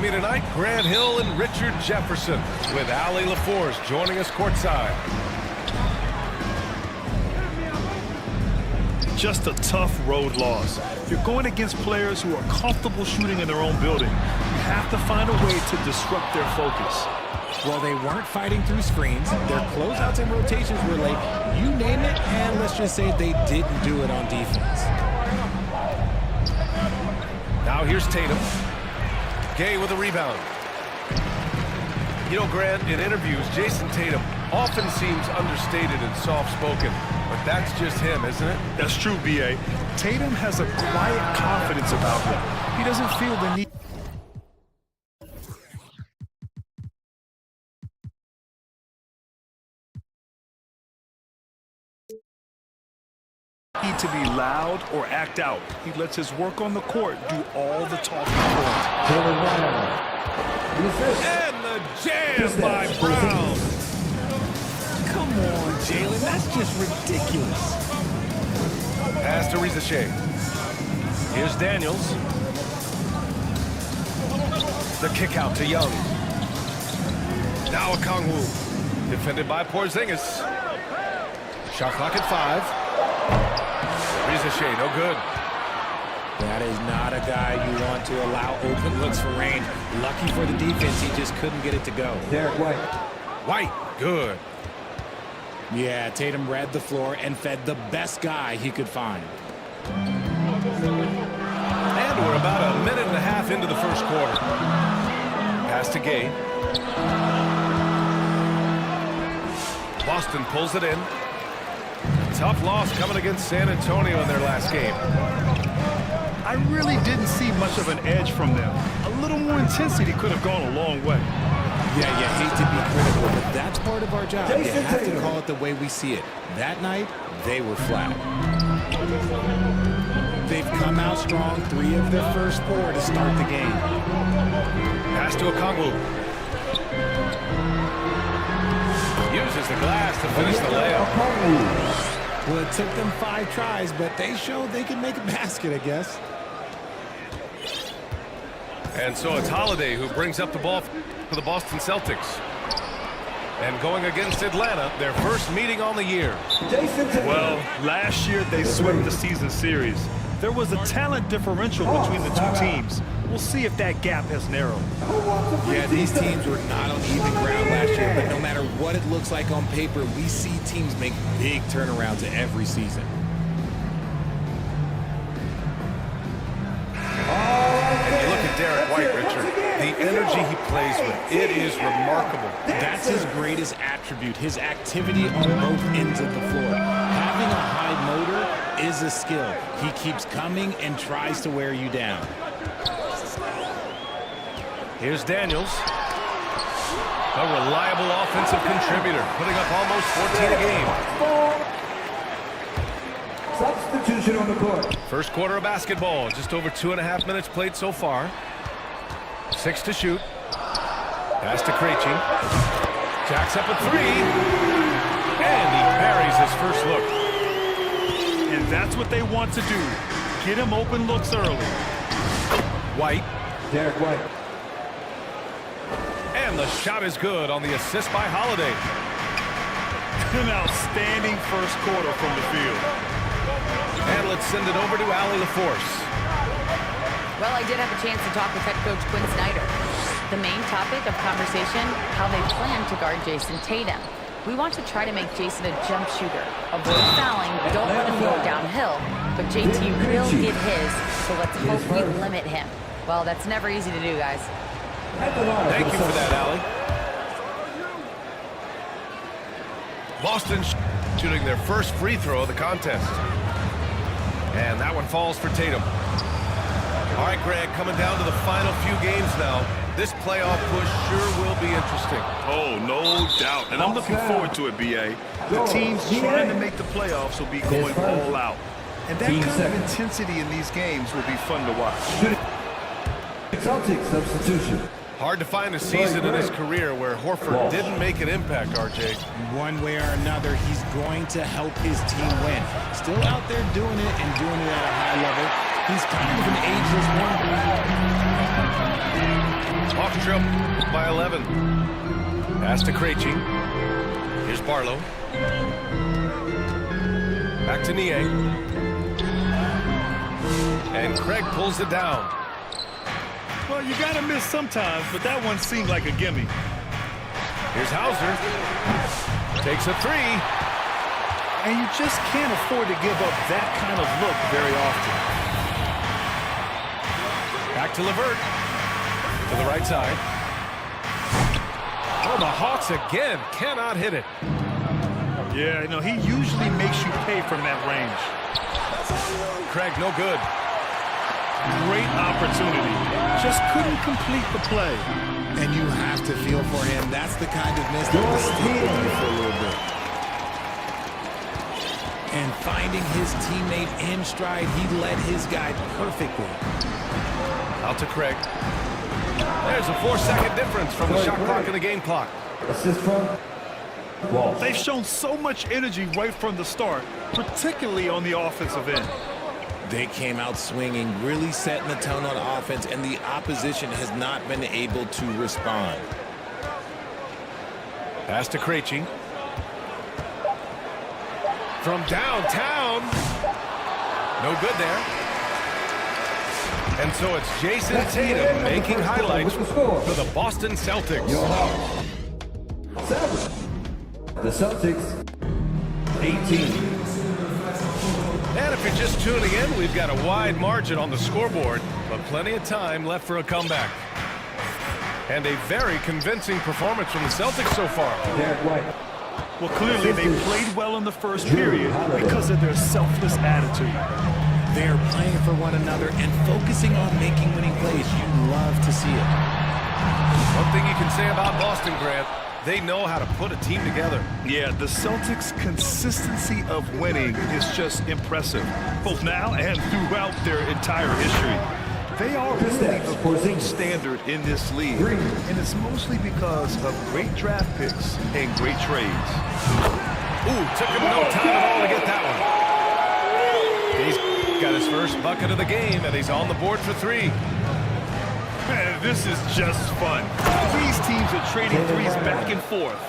me tonight, Grant Hill and Richard Jefferson, with Ali LaForce joining us courtside. Just a tough road loss. You're going against players who are comfortable shooting in their own building. You have to find a way to disrupt their focus. Well, they weren't fighting through screens. Their closeouts and rotations were late. You name it, and let's just say they didn't do it on defense. Now here's Tatum. Gay with a rebound. You know, Grant, in interviews, Jason Tatum often seems understated and soft-spoken, but that's just him, isn't it? That's true, B.A. Tatum has a quiet confidence about him. He doesn't feel the need to be loud or act out. He lets his work on the court do all the talking for him. And the jam by Brown. Come on, Jalen. That's just ridiculous. Pass to Rizachet. Here's Daniels. The kick out to Young. Now Okongwu. Defended by Porzingis. Shot clock at 5. Rizachet, no good. That is not a guy you want to allow open looks for range. Lucky for the defense, he just couldn't get it to go. Derek White. White, good. Yeah, Tatum read the floor and fed the best guy he could find. And we're about a minute and a half into the first quarter. Pass to Gay. Boston pulls it in. Tough loss coming against San Antonio in their last game. I really didn't see much of an edge from them. A little more intensity could have gone a long way. Yeah, you hate to be critical, but that's part of our job. You have to call it the way we see it. That night, they were flat. They've come out strong, 3 of their first 4 to start the game. Pass to Okongwu. Uses the glass to finish the layup. Well, it took them 5 tries, but they showed they can make a basket, I guess. And so it's Holiday who brings up the ball for the Boston Celtics. And going against Atlanta, their first meeting on the year. Well, last year they swept the season series. There was a talent differential between the 2 teams. We'll see if that gap has narrowed. Yeah, these teams were not on even ground last year, but no matter what it looks like on paper, we see teams make big turnarounds every season. And you look at Derek White, Richard, the energy he plays with, it is remarkable. That's his greatest attribute, his activity on both ends of the floor. Having a high motor is a skill. He keeps coming and tries to wear you down. Here's Daniels. A reliable offensive contributor, putting up almost 14 a game. Substitution on the court. First quarter of basketball, just over 2.5 minutes played so far. 6 to shoot. Pass to Krejci. Jacks up a 3. And he buries his first look. And that's what they want to do. Get him open looks early. White. Derek White. And the shot is good on the assist by Holiday. An outstanding first quarter from the field. And let's send it over to Ali LaForce. Well, I did have a chance to talk with head coach Quinn Snyder. The main topic of conversation, how they plan to guard Jason Tatum. We want to try to make Jason a jump shooter. Avoid fouling, don't let him go downhill. But JT will get his, so let's hope we limit him. Well, that's never easy to do, guys. Thank you for that, Ali. Boston shooting their first free throw of the contest. And that one falls for Tatum. All right, Greg, coming down to the final few games now. This playoff push sure will be interesting. Oh, no doubt. And I'm looking forward to it, B.A. The teams trying to make the playoffs will be going all out. And that kind of intensity in these games will be fun to watch. Celtics substitution. Hard to find a season in his career where Horford didn't make an impact, RJ. One way or another, he's going to help his team win. Still out there doing it and doing it at a high level. He's kind of an ageless wonder. Off trip by 11. Pass to Krejci. Here's Barlow. Back to Nie. And Craig pulls it down. Well, you got to miss sometimes, but that one seemed like a gimme. Here's Hauser. Takes a three. And you just can't afford to give up that kind of look very often. Back to Levert. To the right side. Oh, the Hawks again cannot hit it. Yeah, you know, he usually makes you pay from that range. Craig, no good. Great opportunity. Just couldn't complete the play. And you have to feel for him. That's the kind of miss that will stick with you for a little bit. And finding his teammate in stride, he led his guy perfectly. Out to Craig. There's a 4-second difference from the shot clock and the game clock. Assist from Walsh. They've shown so much energy right from the start, particularly on the offensive end. They came out swinging, really setting the tone on offense, and the opposition has not been able to respond. Pass to Krejci. From downtown. No good there. And so it's Jason Tatum making highlights for the Boston Celtics. Your Hawks. 7. The Celtics. 18. And if you're just tuning in, we've got a wide margin on the scoreboard, but plenty of time left for a comeback. And a very convincing performance from the Celtics so far. Derek White. Well, clearly they played well in the first period because of their selfless attitude. They are playing for one another and focusing on making winning plays. You love to see it. One thing you can say about Boston, Grant, they know how to put a team together. Yeah, the Celtics' consistency of winning is just impressive, both now and throughout their entire history. They are really a gold standard in this league, and it's mostly because of great draft picks and great trades. Ooh, took him no time at all to get that one. He's got his first bucket of the game, and he's on the board for 3. Man, this is just fun. These teams are trading threes back and forth.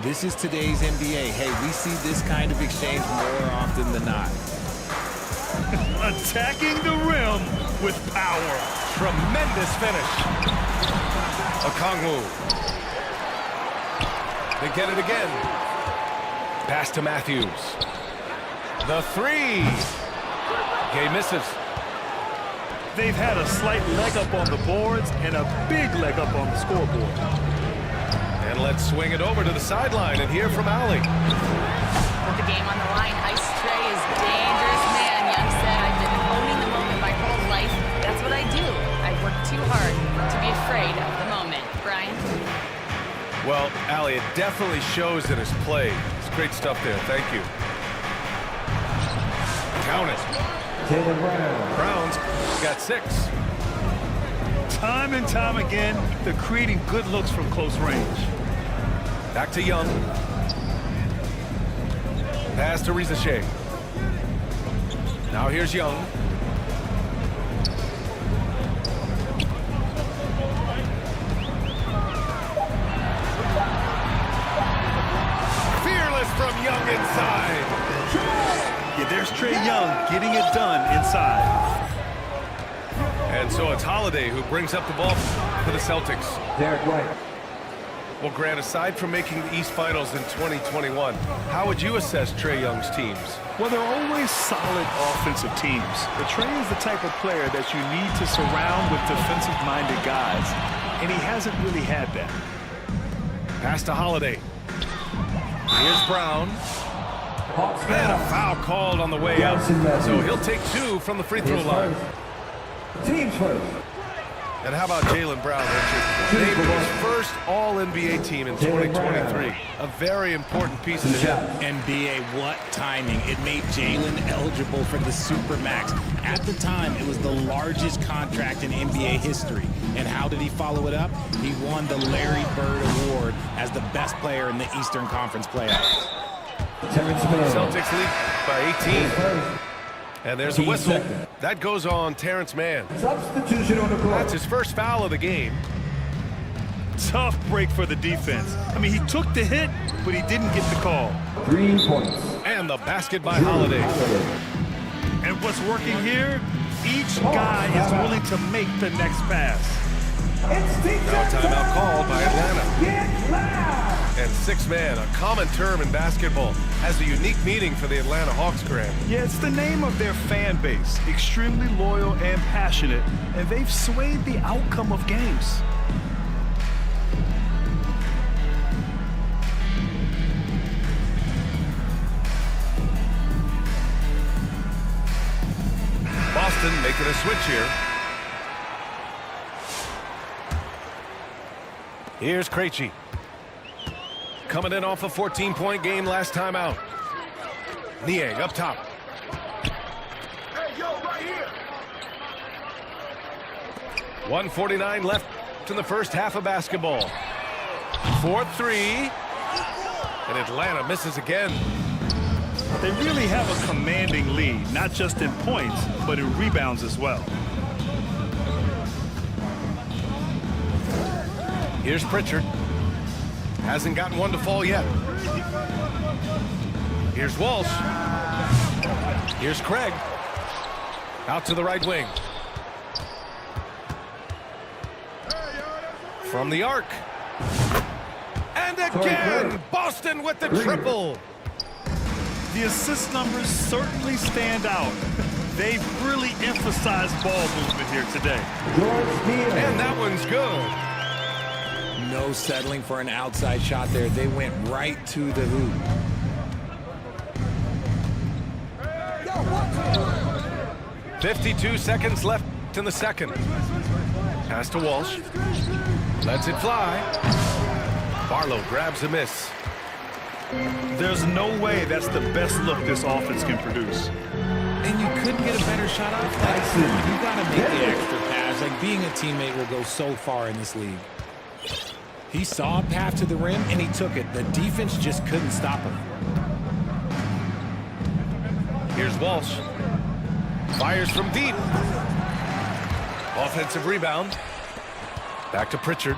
This is today's NBA. Hey, we see this kind of exchange more often than not. Attacking the rim with power. Tremendous finish. Okongwu. They get it again. Pass to Matthews. The 3. Gay misses. They've had a slight leg up on the boards and a big leg up on the scoreboard. And let's swing it over to the sideline and hear from Allie. With the game on the line, Ice Trey is dangerous man. Young said, I've been owning the moment my whole life. That's what I do. I work too hard to be afraid of the moment. Brian? Well, Allie, it definitely shows in his play. It's great stuff there. Thank you. Count it. Taylor Brown. Brown's got 6. Time and time again, they're creating good looks from close range. Back to Young. Pass to Rizachet. Now here's Young. Fearless from Young inside. Yeah, there's Trae Young getting it done inside. And so it's Holiday who brings up the ball for the Celtics. Derek White. Well, Grant, aside from making the East Finals in 2021, how would you assess Trae Young's teams? Well, they're always solid offensive teams. But Trae is the type of player that you need to surround with defensive-minded guys, and he hasn't really had that. Pass to Holiday. Here's Brown. Hawks And a foul called on the way out. So he'll take 2 from the free throw line. Teams first. And how about Jaylen Brown, Richard? Named his first All-NBA team in 2023. A very important piece of the job. NBA, what timing. It made Jaylen eligible for the Supermax. At the time, it was the largest contract in NBA history. And how did he follow it up? He won the Larry Bird Award as the best player in the Eastern Conference playoffs. Terrence Mann. Celtics lead by 18. And there's a whistle. That goes on Terrence Mann. Substitution on the court. That's his first foul of the game. Tough break for the defense. I mean, he took the hit, but he didn't get the call. 3 points. And the basket by Holiday. And what's working here, each guy is willing to make the next pass. Now a timeout called by Atlanta. Get loud. And six-man, a common term in basketball, has a unique meaning for the Atlanta Hawks, Graham. Yeah, it's the name of their fan base. Extremely loyal and passionate, and they've swayed the outcome of games. Boston making a switch here. Here's Krejci. Coming in off a 14-point game last time out. Niang up top. Hey, yo, right here. 1:49 left in the first half of basketball. 4-3. And Atlanta misses again. They really have a commanding lead, not just in points, but in rebounds as well. Here's Pritchard. Hasn't gotten one to fall yet. Here's Walsh. Here's Craig. Out to the right wing. From the arc. And again, Boston with the triple. The assist numbers certainly stand out. They've really emphasized ball movement here today. And that one's good. No settling for an outside shot there. They went right to the hoop. 52 seconds left in the second. Pass to Walsh. Lets it fly. Barlow grabs a miss. There's no way that's the best look this offense can produce. And you couldn't get a better shot off that. You got to make the extra pass. Like, being a teammate will go so far in this league. He saw a path to the rim, and he took it. The defense just couldn't stop him. Here's Walsh. Fires from deep. Offensive rebound. Back to Pritchard.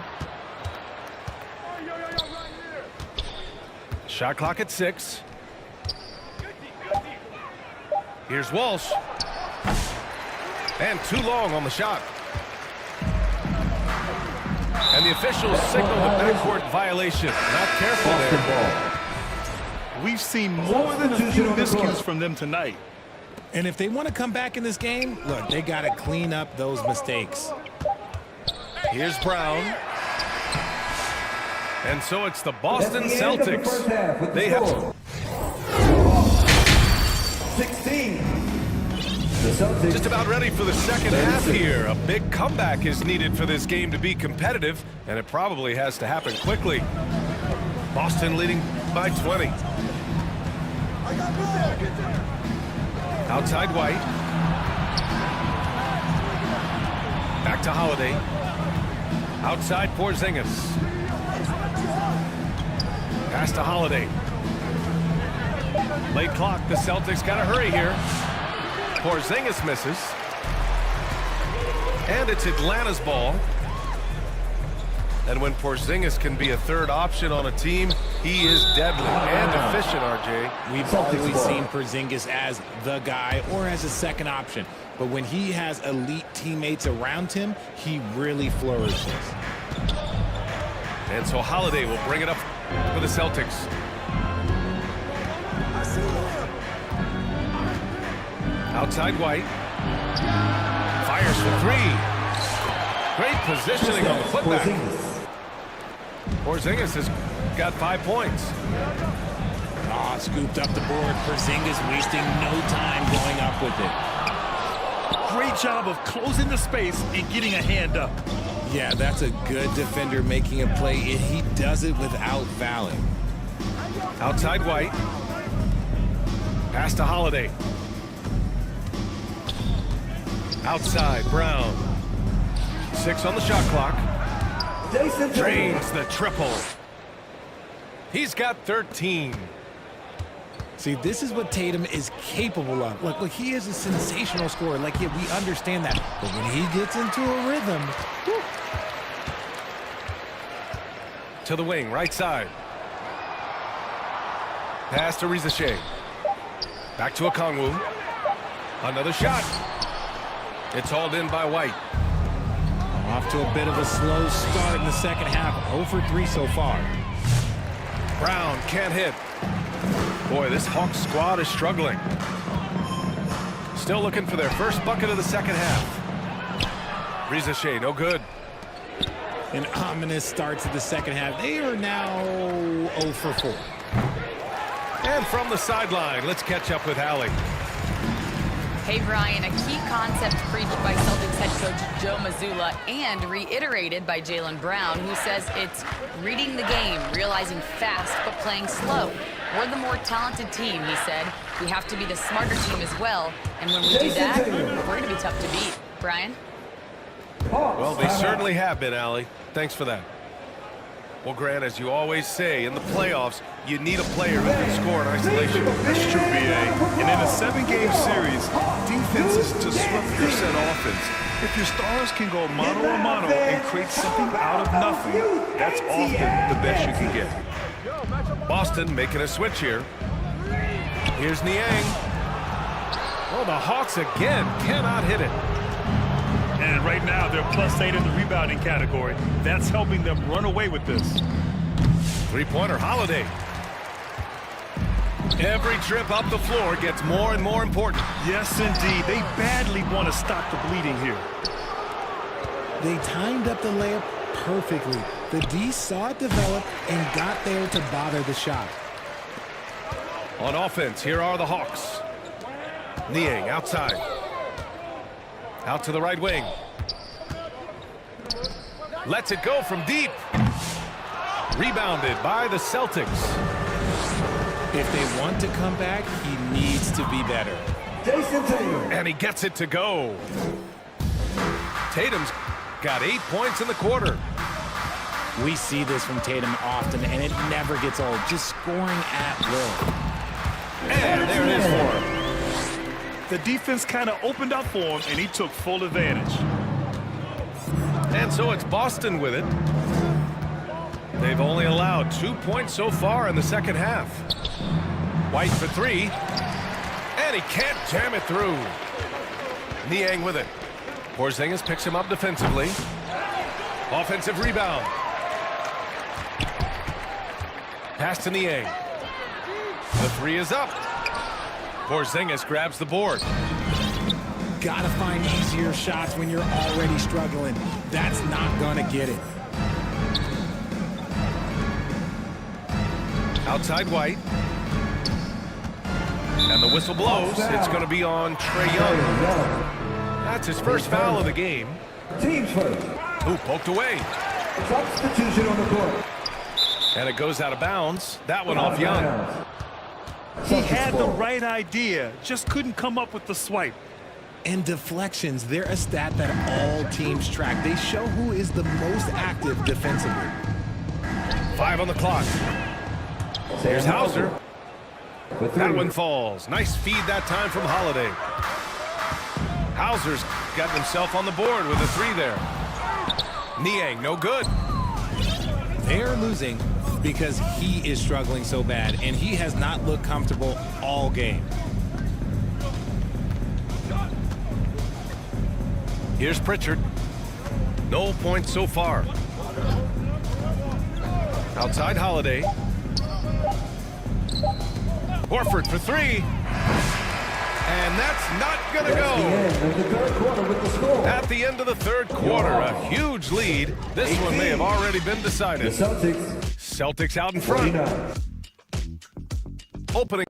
Shot clock at 6. Here's Walsh. And too long on the shot. And the officials signal the backcourt violation. Not careful there. We've seen more than a few miscues from them tonight. And if they want to come back in this game, look, they got to clean up those mistakes. Here's Brown. And so it's the Boston Celtics. They have 16. The Celtics just about ready for the second half here. A big comeback is needed for this game to be competitive, and it probably has to happen quickly. Boston leading by 20. Outside White. Back to Holiday. Outside Porzingis. Pass to Holiday. Late clock. The Celtics got to hurry here. Porzingis misses. And it's Atlanta's ball. And when Porzingis can be a third option on a team, he is deadly and efficient, RJ. We've always seen Porzingis as the guy or as a second option. But when he has elite teammates around him, he really flourishes. And so Holiday will bring it up for the Celtics. Outside White. Fires for 3. Great positioning on the putback. Porzingis has got 5 points. Scooped up the board. Porzingis wasting no time going up with it. Great job of closing the space and getting a hand up. Yeah, that's a good defender making a play. He does it without fouling. Outside White. Pass to Holiday. Outside Brown. 6 on the shot clock. Drains the triple. He's got 13. See, this is what Tatum is capable of. Look, he is a sensational scorer. Like, yeah, we understand that. But when he gets into a rhythm, whew. To the wing, right side. Pass to Rizashea. Back to Okongwu. Another shot. It's hauled in by White. Off to a bit of a slow start in the second half. 0 for 3 so far. Brown can't hit. Boy, this Hawks squad is struggling. Still looking for their first bucket of the second half. Rizashea, no good. An ominous start to the second half. They are now 0 for 4. And from the sideline, let's catch up with Allie. Hey, Brian, a key concept preached by Celtics head coach Joe Mazzulla and reiterated by Jaylen Brown, who says it's reading the game, realizing fast but playing slow. We're the more talented team, he said. We have to be the smarter team as well. And when we do that, we're going to be tough to beat. Brian? Well, they certainly have been, Allie. Thanks for that. Well, Grant, as you always say, in the playoffs, you need a player who can score in isolation. That's true, B.A. And in a 7-game series, defense is to disrupt your set offense. If your stars can go mano-a-mano and create something out of nothing, that's often the best you can get. Boston making a switch here. Here's Niang. Oh, the Hawks again cannot hit it. And right now, they're +8 in the rebounding category. That's helping them run away with this. Three-pointer, Holiday. Every trip up the floor gets more and more important. Yes, indeed. They badly want to stop the bleeding here. They timed up the layup perfectly. The D saw it develop and got there to bother the shot. On offense, here are the Hawks. Niang outside. Out to the right wing. Lets it go from deep. Rebounded by the Celtics. If they want to come back, he needs to be better. Jason Tatum. And he gets it to go. Tatum's got 8 points in the quarter. We see this from Tatum often, and it never gets old. Just scoring at will. And there it is for him. The defense kind of opened up for him, and he took full advantage. And so it's Boston with it. They've only allowed 2 points so far in the second half. White for three. And he can't jam it through. Niang with it. Porzingis picks him up defensively. Offensive rebound. Pass to Niang. The three is up. Porzingis grabs the board. Gotta find easier shots when you're already struggling. That's not gonna get it. Outside White. And the whistle blows. It's going to be on Trae Young. That's his first foul of the game. Team's first. Ooh, poked away. Substitution on the court. And it goes out of bounds. That one off Young. He had the right idea, just couldn't come up with the swipe. And deflections, they're a stat that all teams track. They show who is the most active defensively. 5 on the clock. Here's Hauser. That one falls. Nice feed that time from Holiday. Hauser's got himself on the board with a three there. Niang, no good. They are losing because he is struggling so bad, and he has not looked comfortable all game. Here's Pritchard. No points so far. Outside Holiday. Horford for three. And that's not going to go. At the end of the third quarter, a huge lead. This one may have already been decided. The Celtics. Celtics out in front. 49. Opening.